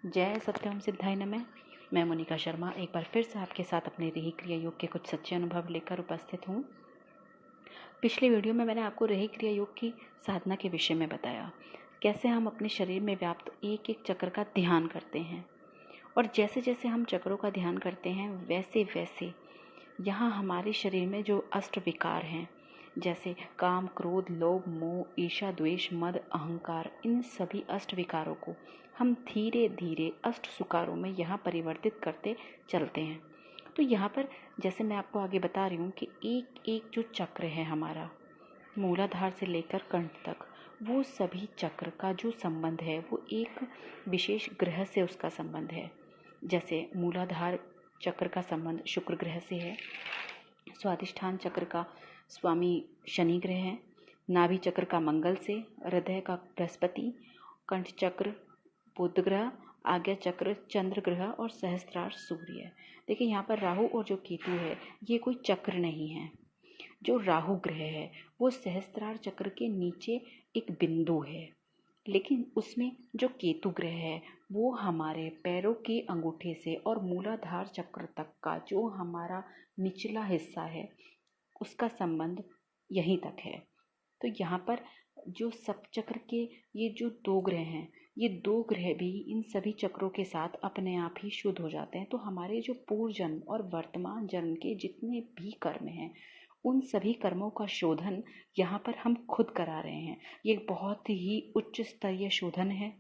जय सत्यम सिद्धाय नमः। मैं मोनिका शर्मा एक बार फिर से आपके साथ अपने रेही क्रिया योग के कुछ सच्चे अनुभव लेकर उपस्थित हूँ। पिछले वीडियो में मैंने आपको रेही क्रिया योग की साधना के विषय में बताया, कैसे हम अपने शरीर में व्याप्त एक एक चक्र का ध्यान करते हैं। और जैसे जैसे हम चक्रों का ध्यान करते हैं वैसे वैसे यहाँ हमारे शरीर में जो अष्ट विकार हैं, जैसे काम, क्रोध, लोभ, मोह, ईर्ष्या, द्वेष, मद, अहंकार, इन सभी अष्ट विकारों को हम धीरे धीरे अष्ट सुकारों में यहाँ परिवर्तित करते चलते हैं। तो यहाँ पर जैसे मैं आपको आगे बता रही हूँ कि एक एक जो चक्र है हमारा, मूलाधार से लेकर कंठ तक, वो सभी चक्र का जो संबंध है वो एक विशेष ग्रह से उसका संबंध है। जैसे मूलाधार चक्र का संबंध शुक्र ग्रह से है, स्वादिष्ठान चक्र का स्वामी शनि ग्रह है, नाभि चक्र का मंगल से, हृदय का बृहस्पति, कंठ चक्र बुध ग्रह, आज्ञा चक्र चंद्र ग्रह और सहस्त्रार सूर्य। देखिए यहाँ पर राहु और जो केतु है ये कोई चक्र नहीं है। जो राहु ग्रह है वो सहस्त्रार चक्र के नीचे एक बिंदु है, लेकिन उसमें जो केतु ग्रह है वो हमारे पैरों के अंगूठे से और मूलाधार चक्र तक का जो हमारा निचला हिस्सा है उसका संबंध यहीं तक है। तो यहाँ पर जो सप्तचक्र के ये जो दो ग्रह हैं, ये दो ग्रह भी इन सभी चक्रों के साथ अपने आप ही शुद्ध हो जाते हैं। तो हमारे जो पूर्व जन्म और वर्तमान जन्म के जितने भी कर्म हैं उन सभी कर्मों का शोधन यहाँ पर हम खुद करा रहे हैं। ये बहुत ही उच्च स्तरीय शोधन है,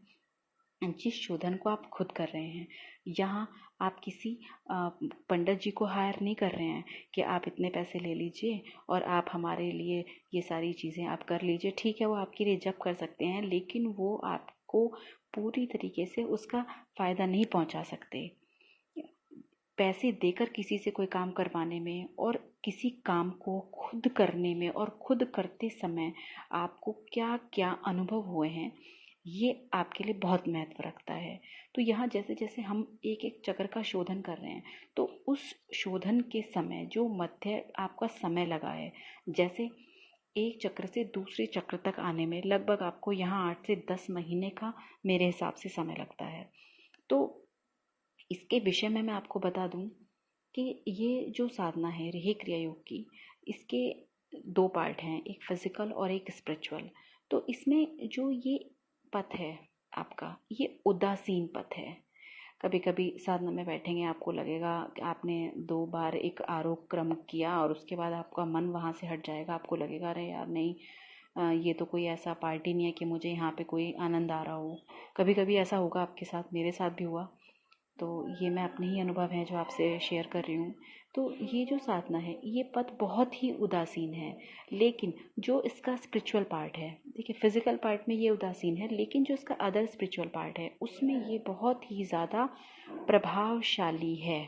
जिस शोधन को आप खुद कर रहे हैं। यहाँ आप किसी पंडित जी को हायर नहीं कर रहे हैं कि आप इतने पैसे ले लीजिए और आप हमारे लिए ये सारी चीज़ें आप कर लीजिए। ठीक है, वो आपके लिए जब कर सकते हैं, लेकिन वो आपको पूरी तरीके से उसका फ़ायदा नहीं पहुंचा सकते। पैसे देकर किसी से कोई काम करवाने में और किसी काम को खुद करने में और खुद करते समय आपको क्या क्या अनुभव हुए हैं ये आपके लिए बहुत महत्व रखता है। तो यहाँ जैसे जैसे हम एक एक चक्र का शोधन कर रहे हैं तो उस शोधन के समय जो मध्य आपका समय लगा है, जैसे एक चक्र से दूसरे चक्र तक आने में लगभग आपको यहाँ 8 से 10 महीने का मेरे हिसाब से समय लगता है। तो इसके विषय में मैं आपको बता दूं कि ये जो साधना है रेही क्रिया योग की, इसके दो पार्ट हैं, एक फिजिकल और एक स्पिरिचुअल। तो इसमें जो ये पथ है आपका, ये उदासीन पथ है। कभी कभी साधना में बैठेंगे आपको लगेगा कि आपने 2 बार एक आरोप क्रम किया और उसके बाद आपका मन वहाँ से हट जाएगा। आपको लगेगा अरे यार नहीं, ये तो कोई ऐसा पार्टी नहीं है कि मुझे यहाँ पे कोई आनंद आ रहा हो। कभी कभी ऐसा होगा आपके साथ, मेरे साथ भी हुआ। तो ये मैं अपने ही अनुभव हैं जो आपसे शेयर कर रही हूँ। तो ये जो साधना है ये पथ बहुत ही उदासीन है, लेकिन जो इसका स्पिरिचुअल पार्ट है, देखिए फिजिकल पार्ट में ये उदासीन है, लेकिन जो इसका अदर स्पिरिचुअल पार्ट है उसमें ये बहुत ही ज़्यादा प्रभावशाली है।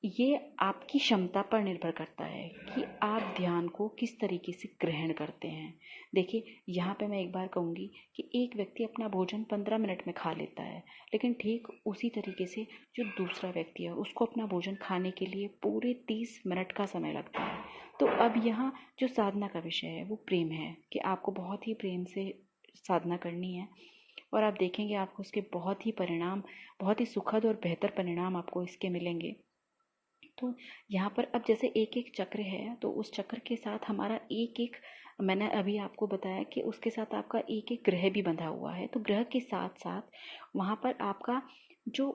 ये आपकी क्षमता पर निर्भर करता है कि आप ध्यान को किस तरीके से ग्रहण करते हैं। देखिए यहाँ पे मैं एक बार कहूँगी कि एक व्यक्ति अपना भोजन 15 मिनट में खा लेता है, लेकिन ठीक उसी तरीके से जो दूसरा व्यक्ति है उसको अपना भोजन खाने के लिए पूरे 30 मिनट का समय लगता है। तो अब यहाँ जो साधना का विषय है वो प्रेम है कि आपको बहुत ही प्रेम से साधना करनी है और आप देखेंगे आपको उसके बहुत ही सुखद और बेहतर परिणाम आपको इसके मिलेंगे। तो यहाँ पर अब जैसे एक एक चक्र है तो उस चक्र के साथ हमारा एक एक, मैंने अभी आपको बताया कि उसके साथ आपका एक एक ग्रह भी बंधा हुआ है। तो ग्रह के साथ साथ वहाँ पर आपका जो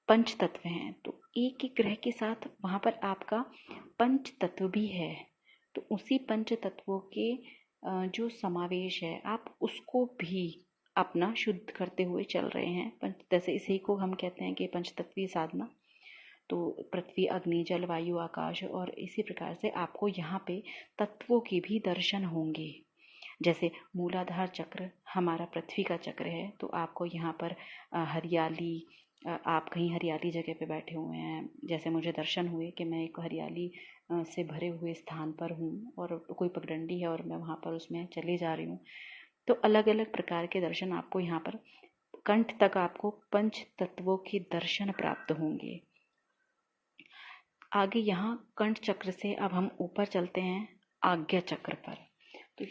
पंच तत्व हैं, तो एक एक ग्रह के साथ वहाँ पर आपका पंच तत्व भी है। तो उसी पंच तत्वों के जो समावेश है आप उसको भी अपना शुद्ध करते हुए चल रहे हैं। जैसे इसी को हम कहते हैं कि पंचतत्वीय साधना। तो पृथ्वी, अग्नि, जल, वायु, आकाश, और इसी प्रकार से आपको यहाँ पे तत्वों के भी दर्शन होंगे। जैसे मूलाधार चक्र हमारा पृथ्वी का चक्र है, तो आपको यहाँ पर हरियाली, आप कहीं हरियाली जगह पे बैठे हुए हैं, जैसे मुझे दर्शन हुए कि मैं एक हरियाली से भरे हुए स्थान पर हूँ और कोई पगडंडी है और मैं वहाँ पर उसमें चले जा रही हूँ। तो अलग अलग प्रकार के दर्शन आपको यहाँ पर कंठ तक आपको पंच तत्वों के दर्शन प्राप्त होंगे। आगे यहाँ कंठ चक्र से अब हम ऊपर चलते हैं आज्ञा चक्र पर। तो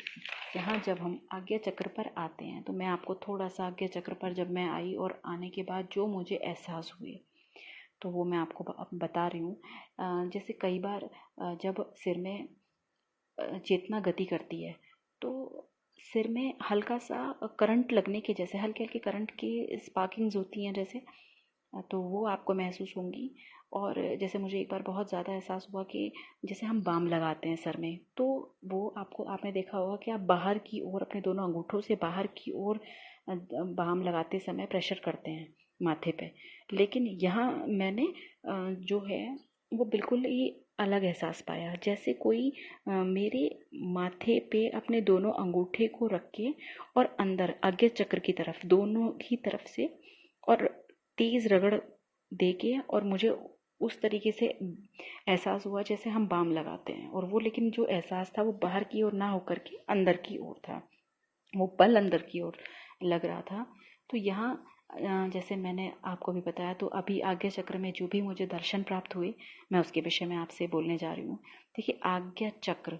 यहाँ जब हम आज्ञा चक्र पर आते हैं तो मैं आपको थोड़ा सा आज्ञा चक्र पर जब मैं आई और आने के बाद जो मुझे एहसास हुए तो वो मैं आपको बता रही हूँ। जैसे कई बार जब सिर में चेतना गति करती है तो सिर में हल्का सा करंट लगने के जैसे हल्के हल्के करंट की स्पार्किंग्स होती हैं जैसे, तो वो आपको महसूस होंगी। और जैसे मुझे एक बार बहुत ज़्यादा एहसास हुआ कि जैसे हम बाम लगाते हैं सर में, तो वो आपने देखा होगा कि आप बाहर की ओर अपने दोनों अंगूठों से बाहर की ओर बाम लगाते समय प्रेशर करते हैं माथे पे, लेकिन यहाँ मैंने जो है वो बिल्कुल ही अलग एहसास पाया। जैसे कोई मेरे माथे पे अपने दोनों अंगूठे को रख के और अंदर आज्ञा चक्र की तरफ दोनों ही तरफ से और तेज़ रगड़ दे के, और मुझे उस तरीके से एहसास हुआ जैसे हम बाम लगाते हैं। और वो लेकिन जो एहसास था वो बाहर की ओर ना होकर के अंदर की ओर था, वो बल अंदर की ओर लग रहा था। तो यहाँ जैसे मैंने आपको भी बताया, तो अभी आज्ञा चक्र में जो भी मुझे दर्शन प्राप्त हुए मैं उसके विषय में आपसे बोलने जा रही हूँ। देखिए, आज्ञा चक्र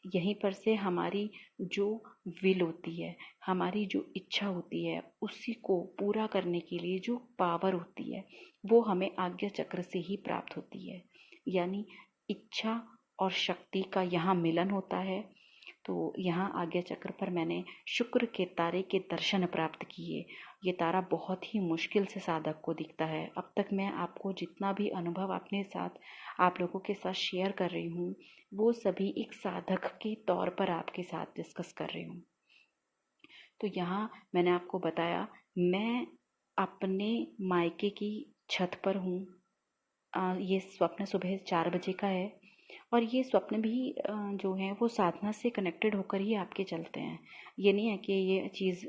यहीं पर से हमारी जो विल होती है, हमारी जो इच्छा होती है, उसी को पूरा करने के लिए जो पावर होती है वो हमें आज्ञा चक्र से ही प्राप्त होती है। यानी इच्छा और शक्ति का यहाँ मिलन होता है। तो यहाँ आज्ञा चक्र पर मैंने शुक्र के तारे के दर्शन प्राप्त किए। ये तारा बहुत ही मुश्किल से साधक को दिखता है। अब तक मैं आपको जितना भी अनुभव अपने साथ आप लोगों के साथ शेयर कर रही हूँ वो सभी एक साधक के तौर पर आपके साथ डिस्कस कर रही हूँ। तो यहाँ मैंने आपको बताया मैं अपने मायके की छत पर हूँ। ये स्वप्न सुबह 4 बजे का है और ये स्वप्न भी जो है वो साधना से कनेक्टेड होकर ही आपके चलते हैं। ये नहीं है कि ये चीज़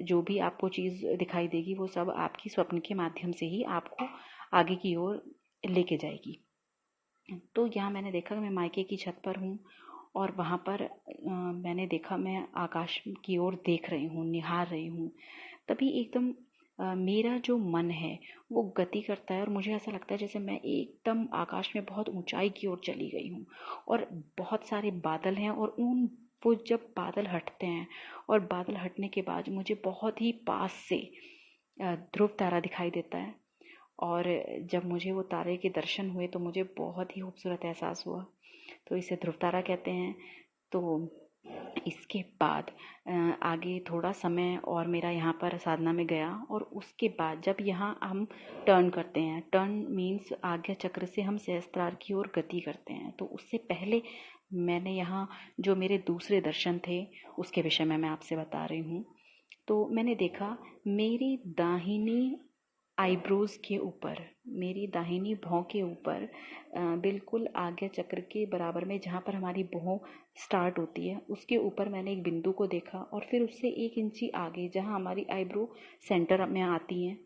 जो भी आपको चीज़ दिखाई देगी वो सब आपकी स्वप्न के माध्यम से ही आपको आगे की ओर लेके जाएगी। तो यहाँ मैंने देखा कि मैं मायके की छत पर हूँ और वहाँ पर मैंने देखा मैं आकाश की ओर देख रही हूँ, निहार रही हूँ। तभी एकदम मेरा जो मन है वो गति करता है और मुझे ऐसा लगता है जैसे मैं एकदम आकाश में बहुत ऊंचाई की ओर चली गई हूँ और बहुत सारे बादल हैं और वो जब बादल हटते हैं और बादल हटने के बाद मुझे बहुत ही पास से ध्रुव तारा दिखाई देता है। और जब मुझे वो तारे के दर्शन हुए तो मुझे बहुत ही खूबसूरत एहसास हुआ। तो इसे ध्रुव तारा कहते हैं। तो इसके बाद आगे थोड़ा समय और मेरा यहाँ पर साधना में गया और उसके बाद जब यहाँ हम टर्न करते हैं, टर्न मीन्स आज्ञा चक्र से हम सहस्त्रार की ओर गति करते हैं। तो उससे पहले मैंने यहाँ जो मेरे दूसरे दर्शन थे उसके विषय में मैं आपसे बता रही हूँ। तो मैंने देखा मेरी दाहिनी आईब्रोज़ के ऊपर, मेरी दाहिनी भौं के ऊपर बिल्कुल आज्ञा चक्र के बराबर में जहाँ पर हमारी भौं स्टार्ट होती है उसके ऊपर मैंने एक बिंदु को देखा और फिर उससे 1 इंची आगे जहाँ हमारी आईब्रो सेंटर में आती हैं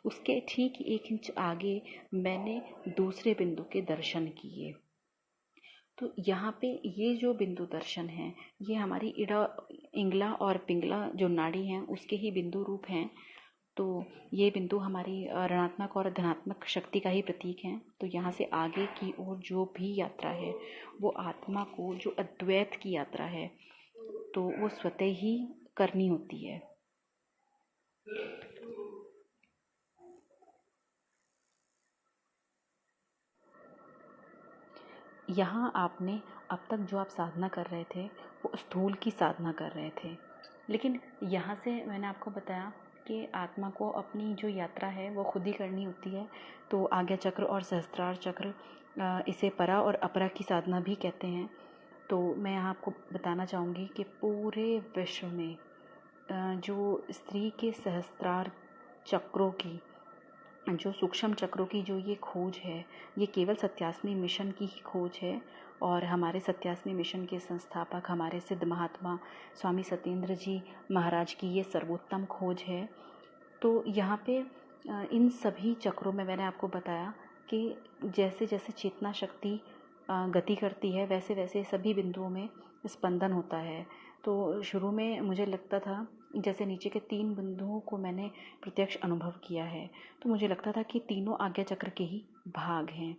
उसके ठीक 1 इंच आगे मैंने दूसरे बिंदु के दर्शन किए। तो यहाँ पे ये जो बिंदु दर्शन है ये हमारी इंगला और पिंगला जो नाड़ी हैं उसके ही बिंदु रूप हैं। तो ये बिंदु हमारी ऋणात्मक और धनात्मक शक्ति का ही प्रतीक है। तो यहाँ से आगे की ओर जो भी यात्रा है वो आत्मा को, जो अद्वैत की यात्रा है, तो वो स्वतः ही करनी होती है। यहाँ आपने अब तक जो आप साधना कर रहे थे वो स्थूल की साधना कर रहे थे, लेकिन यहाँ से मैंने आपको बताया कि आत्मा को अपनी जो यात्रा है वो खुद ही करनी होती है। तो आज्ञा चक्र और सहस्त्रार चक्र, इसे परा और अपरा की साधना भी कहते हैं। तो मैं यहाँ आपको बताना चाहूँगी कि पूरे विश्व में जो स्त्री के सहस्त्रार चक्रों की, जो सूक्ष्म चक्रों की जो ये खोज है, ये केवल सत्यासनी मिशन की ही खोज है। और हमारे सत्यासनी मिशन के संस्थापक हमारे सिद्ध महात्मा स्वामी सत्येंद्र जी महाराज की ये सर्वोत्तम खोज है। तो यहाँ पे इन सभी चक्रों में मैंने आपको बताया कि जैसे जैसे चेतना शक्ति गति करती है वैसे वैसे सभी बिंदुओं में स्पंदन होता है। तो शुरू में मुझे लगता था जैसे नीचे के 3 बिंदुओं को मैंने प्रत्यक्ष अनुभव किया है तो मुझे लगता था कि तीनों आज्ञा चक्र के ही भाग हैं।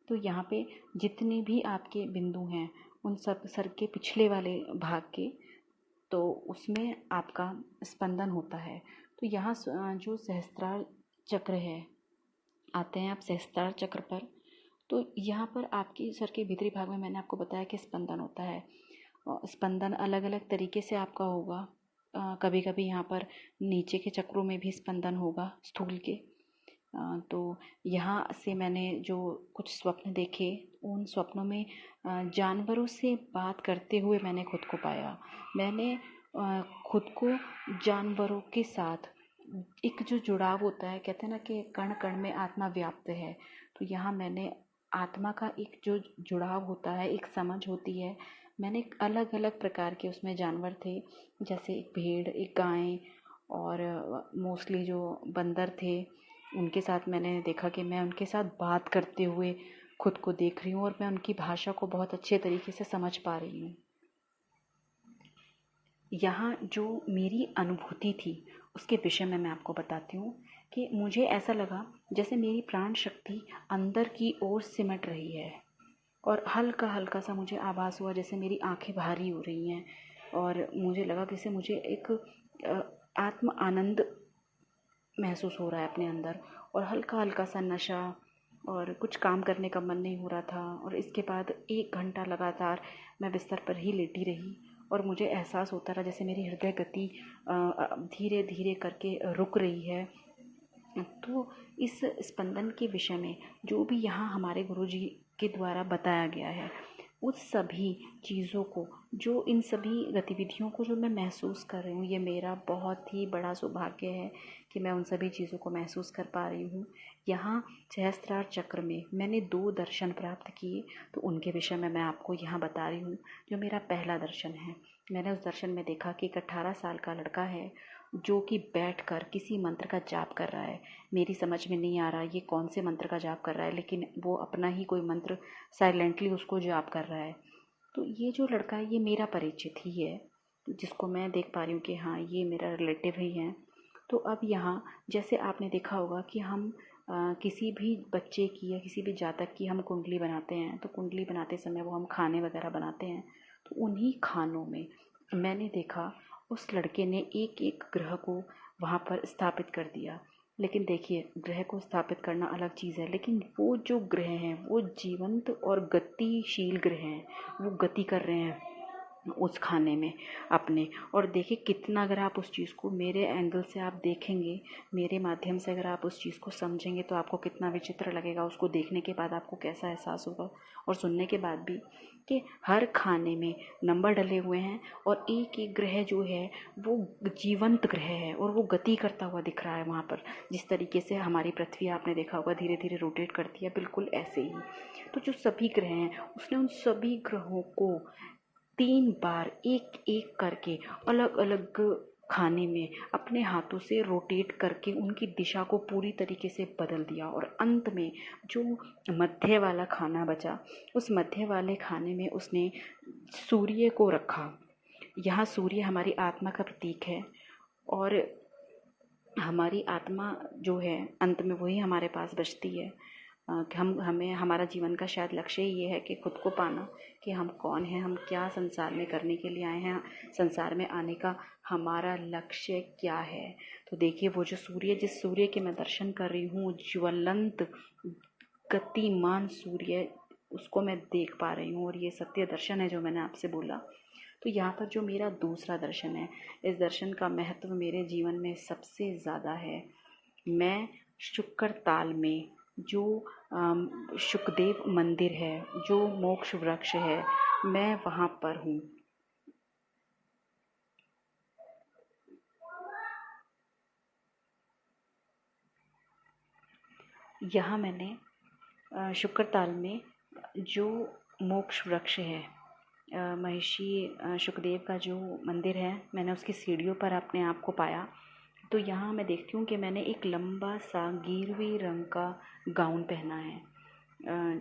तो यहाँ पे जितने भी आपके बिंदु हैं उन सब सर के पिछले वाले भाग के, तो उसमें आपका स्पंदन होता है। तो यहाँ जो सहस्त्रार चक्र है, आते हैं आप सहस्त्रार चक्र पर, तो यहाँ पर आपकी सर के भीतरी भाग में मैंने आपको बताया कि स्पंदन होता है। स्पंदन अलग अलग तरीके से आपका होगा। कभी कभी यहाँ पर नीचे के चक्रों में भी स्पंदन होगा स्थूल के। तो यहाँ से मैंने जो कुछ स्वप्न देखे, उन स्वप्नों में जानवरों से बात करते हुए मैंने खुद को पाया। मैंने खुद को जानवरों के साथ एक जो जुड़ाव होता है, कहते हैं ना कि कण कण में आत्मा व्याप्त है, तो यहाँ मैंने आत्मा का एक जो जुड़ाव होता है, एक समझ होती है। मैंने अलग अलग प्रकार के उसमें जानवर थे, जैसे एक भेड़, एक गाय, और मोस्टली जो बंदर थे, उनके साथ मैंने देखा कि मैं उनके साथ बात करते हुए खुद को देख रही हूँ और मैं उनकी भाषा को बहुत अच्छे तरीके से समझ पा रही हूँ। यहाँ जो मेरी अनुभूति थी उसके विषय में मैं आपको बताती हूँ कि मुझे ऐसा लगा जैसे मेरी प्राण शक्ति अंदर की ओर सिमट रही है, और हल्का हल्का सा मुझे आभास हुआ जैसे मेरी आंखें भारी हो रही हैं, और मुझे लगा जैसे मुझे एक आत्म आनंद महसूस हो रहा है अपने अंदर, और हल्का हल्का सा नशा, और कुछ काम करने का मन नहीं हो रहा था। और इसके बाद 1 घंटा लगातार मैं बिस्तर पर ही लेटी रही, और मुझे एहसास होता रहा जैसे मेरी हृदय गति धीरे धीरे करके रुक रही है। तो इस स्पंदन के विषय में जो भी यहाँ हमारे गुरुजी के द्वारा बताया गया है, उस सभी चीज़ों को, जो इन सभी गतिविधियों को जो मैं महसूस कर रही हूँ, ये मेरा बहुत ही बड़ा सौभाग्य है कि मैं उन सभी चीज़ों को महसूस कर पा रही हूँ। यहाँ सहस्त्रार चक्र में मैंने 2 दर्शन प्राप्त किए, तो उनके विषय में मैं आपको यहाँ बता रही हूँ। जो मेरा पहला दर्शन है, मैंने उस दर्शन में देखा कि एक 18 साल का लड़का है जो कि बैठकर किसी मंत्र का जाप कर रहा है। मेरी समझ में नहीं आ रहा ये कौन से मंत्र का जाप कर रहा है, लेकिन वो अपना ही कोई मंत्र साइलेंटली उसको जाप कर रहा है। तो ये जो लड़का है ये मेरा परिचित ही है, जिसको मैं देख पा रही हूँ कि हाँ ये मेरा रिलेटिव ही है। तो अब यहाँ जैसे आपने देखा होगा कि हम किसी भी बच्चे की या किसी भी जातक की हम कुंडली बनाते हैं, तो कुंडली बनाते समय वो हम खाने वगैरह बनाते हैं, तो उन्हीं खानों में मैंने देखा उस लड़के ने एक एक ग्रह को वहाँ पर स्थापित कर दिया। लेकिन देखिए, ग्रह को स्थापित करना अलग चीज़ है, लेकिन वो जो ग्रह हैं वो जीवंत और गतिशील ग्रह हैं, वो गति कर रहे हैं उस खाने में अपने। और देखिए कितना, अगर आप उस चीज़ को मेरे एंगल से आप देखेंगे, मेरे माध्यम से अगर आप उस चीज़ को समझेंगे, तो आपको कितना विचित्र लगेगा। उसको देखने के बाद आपको कैसा एहसास होगा, और सुनने के बाद भी, कि हर खाने में नंबर डले हुए हैं, और एक एक ग्रह जो है वो जीवंत ग्रह है, और वो गति करता हुआ दिख रहा है वहाँ पर। जिस तरीके से हमारी पृथ्वी आपने देखा होगा धीरे धीरे रोटेट करती है, बिल्कुल ऐसे ही। तो जो सभी ग्रह हैं, उसने उन सभी ग्रहों को 3 बार एक एक करके अलग अलग खाने में अपने हाथों से रोटेट करके उनकी दिशा को पूरी तरीके से बदल दिया। और अंत में जो मध्य वाला खाना बचा, उस मध्य वाले खाने में उसने सूर्य को रखा। यहाँ सूर्य हमारी आत्मा का प्रतीक है, और हमारी आत्मा जो है अंत में वही हमारे पास बचती है। हमें हमारा जीवन का शायद लक्ष्य ही ये है कि खुद को पाना, कि हम कौन हैं, हम क्या संसार में करने के लिए आए हैं, संसार में आने का हमारा लक्ष्य क्या है। तो देखिए वो जो सूर्य, जिस सूर्य के मैं दर्शन कर रही हूँ, ज्वलंत गतिमान सूर्य, उसको मैं देख पा रही हूँ, और ये सत्य दर्शन है जो मैंने आपसे बोला। तो यहाँ पर जो मेरा दूसरा दर्शन है, इस दर्शन का महत्व मेरे जीवन में सबसे ज़्यादा है। मैं शुक्र ताल में जो शुकदेव मंदिर है, जो मोक्ष वृक्ष है, मैं वहाँ पर हूँ। यहाँ मैंने शुक्रताल में जो मोक्ष वृक्ष है, महर्षि शुकदेव का जो मंदिर है, मैंने उसकी सीढ़ियों पर अपने आप को पाया। तो यहाँ मैं देखती हूँ कि मैंने एक लंबा सा गेरुए रंग का गाउन पहना है।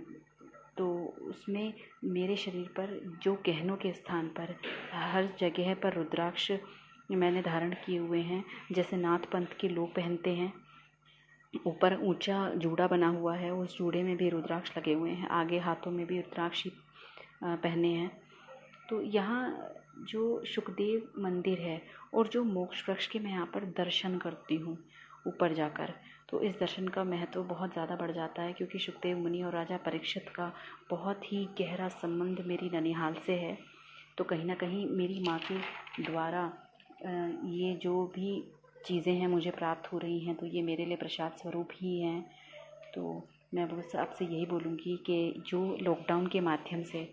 तो उसमें मेरे शरीर पर जो गहनों के स्थान पर हर जगह पर रुद्राक्ष मैंने धारण किए हुए हैं, जैसे नाथ पंथ के लोग पहनते हैं। ऊपर ऊंचा जूड़ा बना हुआ है, उस जूड़े में भी रुद्राक्ष लगे हुए हैं, आगे हाथों में भी रुद्राक्ष पहने हैं। तो यहाँ जो सुखदेव मंदिर है और जो मोक्ष वृक्ष के मैं यहाँ पर दर्शन करती हूँ ऊपर जाकर, तो इस दर्शन का महत्व बहुत ज़्यादा बढ़ जाता है, क्योंकि सुखदेव मुनि और राजा परीक्षित का बहुत ही गहरा संबंध मेरी ननिहाल से है। तो कहीं ना कहीं मेरी माँ के द्वारा ये जो भी चीज़ें हैं मुझे प्राप्त हो रही हैं, तो ये मेरे लिए प्रसाद स्वरूप ही हैं। तो मैं बस आपसे यही बोलूँगी कि जो लॉकडाउन के माध्यम से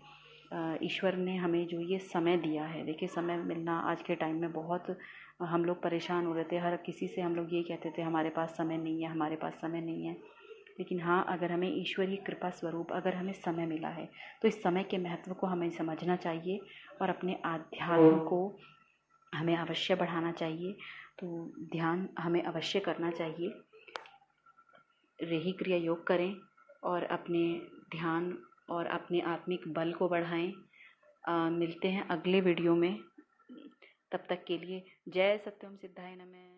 ईश्वर ने हमें जो ये समय दिया है, देखिए समय मिलना आज के टाइम में बहुत, हम लोग परेशान हो रहे थे, हर किसी से हम लोग ये कहते थे हमारे पास समय नहीं है, हमारे पास समय नहीं है। लेकिन हाँ, अगर हमें ईश्वरीय कृपा स्वरूप अगर हमें समय मिला है, तो इस समय के महत्व को हमें समझना चाहिए और अपने आध्यात्म को हमें अवश्य बढ़ाना चाहिए। तो ध्यान हमें अवश्य करना चाहिए, रेही क्रिया योग करें और अपने ध्यान और अपने आत्मिक बल को बढ़ाएं। मिलते हैं अगले वीडियो में, तब तक के लिए जय सत्यम सिद्धाय नमः।